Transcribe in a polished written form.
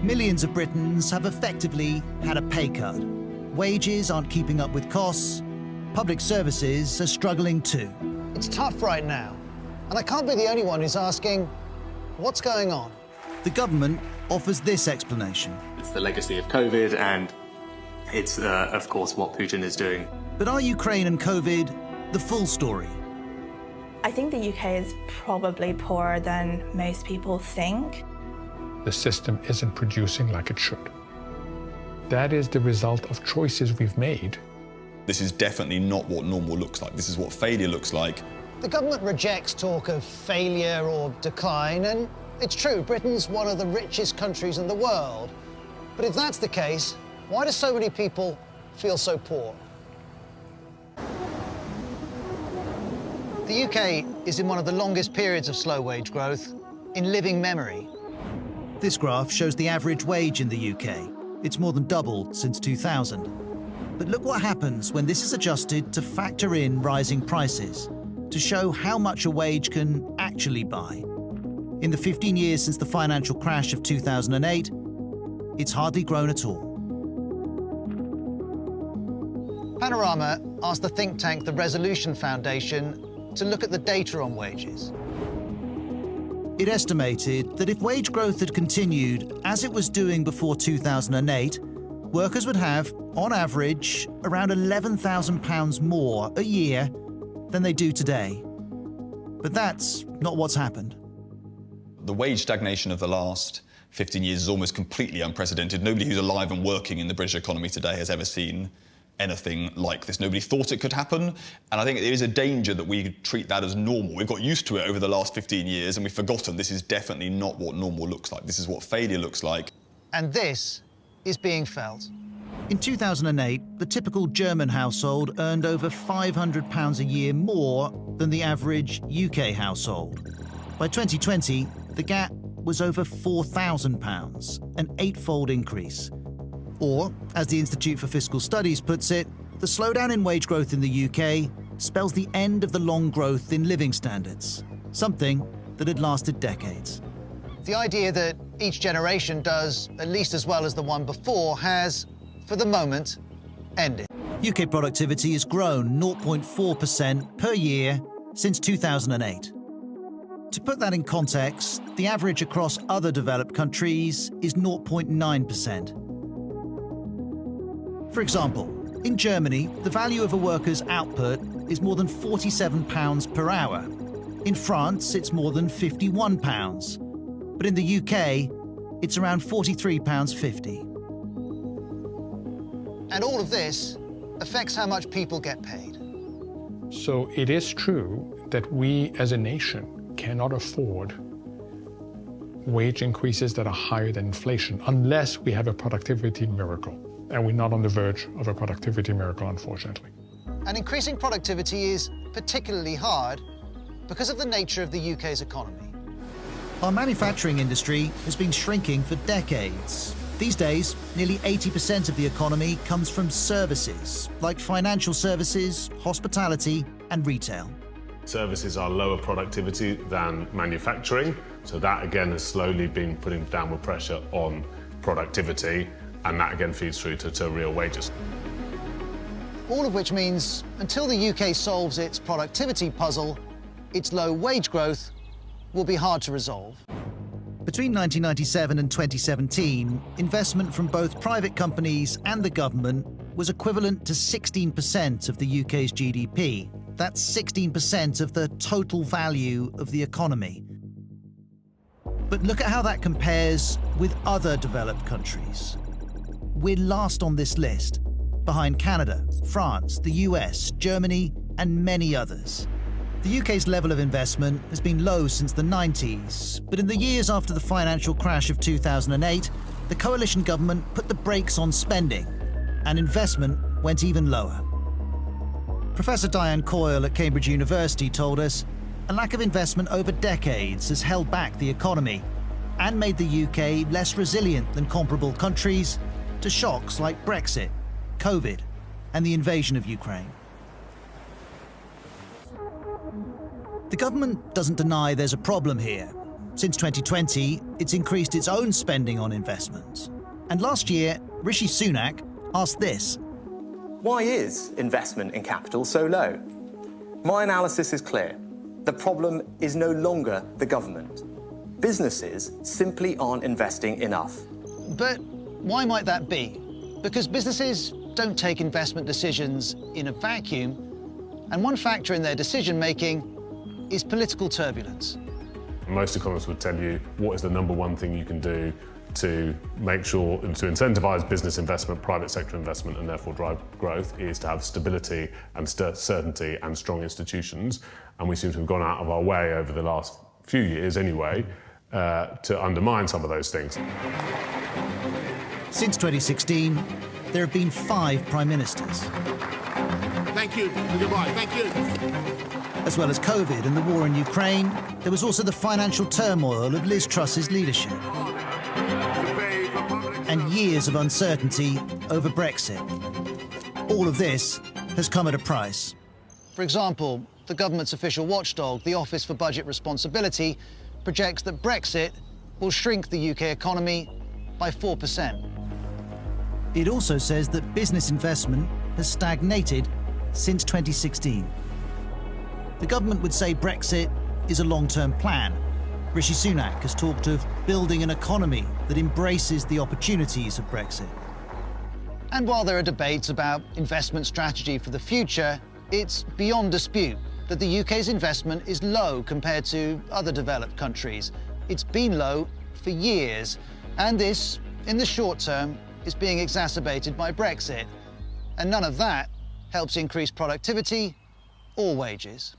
Millions of Britons have effectively had a pay cut. Wages aren't keeping up with costs. Public services are struggling too. It's tough right now, and I can't be the only one who's asking, what's going on? The government offers this explanation. It's the legacy of COVID, and it's, of course, what Putin is doing. But are Ukraine and COVID the full story? I think the UK is probably poorer than most people think. The system isn't producing like it should. That is the result of choices we've made. This is definitely not what normal looks like. This is what failure looks like. The government rejects talk of failure or decline, and it's true, Britain's one of the richest countries in the world. But if that's the case, why do so many people feel so poor? The UK is in one of the longest periods of slow wage growth in living memory. This graph shows the average wage in the UK. It's more than doubled since 2000. But look what happens when this is adjusted to factor in rising prices, to show how much a wage can actually buy. In the 15 years since the financial crash of 2008, it's hardly grown at all. Panorama asked the think tank the Resolution Foundation to look at the data on wages. It estimated that if wage growth had continued as it was doing before 2008, workers would have, on average, around £11,000 more a year than they do today. But that's not what's happened. The wage stagnation of the last 15 years is almost completely unprecedented. Nobody who's alive and working in the British economy today has ever seen anything like this. Nobody thought it could happen, and I think there is a danger that we treat that as normal. We've got used to it over the last 15 years, and we've forgotten this is definitely not what normal looks like. This is what failure looks like. And this is being felt. In 2008, the typical German household earned over £500 a year more than the average UK household. By 2020, the gap was over £4,000, an eightfold increase. Or, as the Institute for Fiscal Studies puts it, the slowdown in wage growth in the UK spells the end of the long growth in living standards, something that had lasted decades. The idea that each generation does at least as well as the one before has, for the moment, ended. UK productivity has grown 0.4% per year since 2008. To put that in context, the average across other developed countries is 0.9%. For example, in Germany, the value of a worker's output is more than £47 per hour. In France, it's more than £51. But in the UK, it's around £43.50. And all of this affects how much people get paid. So it is true that we as a nation cannot afford wage increases that are higher than inflation unless we have a productivity miracle. And we're not on the verge of a productivity miracle, unfortunately. And increasing productivity is particularly hard because of the nature of the UK's economy. Our manufacturing industry has been shrinking for decades. These days, nearly 80% of the economy comes from services, like financial services, hospitality, and retail. Services are lower productivity than manufacturing, so that again has slowly been putting downward pressure on productivity, and that again feeds through to real wages. All of which means until the UK solves its productivity puzzle, its low wage growth will be hard to resolve. Between 1997 and 2017, investment from both private companies and the government was equivalent to 16% of the UK's GDP. That's 16% of the total value of the economy. But look at how that compares with other developed countries. We're last on this list, behind Canada, France, the US, Germany, and many others. The UK's level of investment has been low since the 90s, but in the years after the financial crash of 2008, the coalition government put the brakes on spending, and investment went even lower. Professor Diane Coyle at Cambridge University told us a lack of investment over decades has held back the economy and made the UK less resilient than comparable countries to shocks like Brexit, COVID, and the invasion of Ukraine. The government doesn't deny there's a problem here. Since 2020, it's increased its own spending on investments. And last year, Rishi Sunak asked this. Why is investment in capital so low? My analysis is clear. The problem is no longer the government. Businesses simply aren't investing enough. But why might that be? Because businesses don't take investment decisions in a vacuum, and one factor in their decision-making is political turbulence. Most economists would tell you what is the number one thing you can do to make sure, to incentivise business investment, private sector investment, and therefore drive growth, is to have stability and certainty and strong institutions. And we seem to have gone out of our way over the last few years anyway to undermine some of those things. Since 2016, there have been 5 prime ministers. Thank you. Goodbye. Thank you. As well as COVID and the war in Ukraine, there was also the financial turmoil of Liz Truss's leadership. And years of uncertainty over Brexit. All of this has come at a price. For example, the government's official watchdog, the Office for Budget Responsibility, projects that Brexit will shrink the UK economy by 4%. It also says that business investment has stagnated since 2016. The government would say Brexit is a long-term plan. Rishi Sunak has talked of building an economy that embraces the opportunities of Brexit. And while there are debates about investment strategy for the future, it's beyond dispute that the UK's investment is low compared to other developed countries. It's been low for years, and this, in the short term, is being exacerbated by Brexit. And none of that helps increase productivity or wages.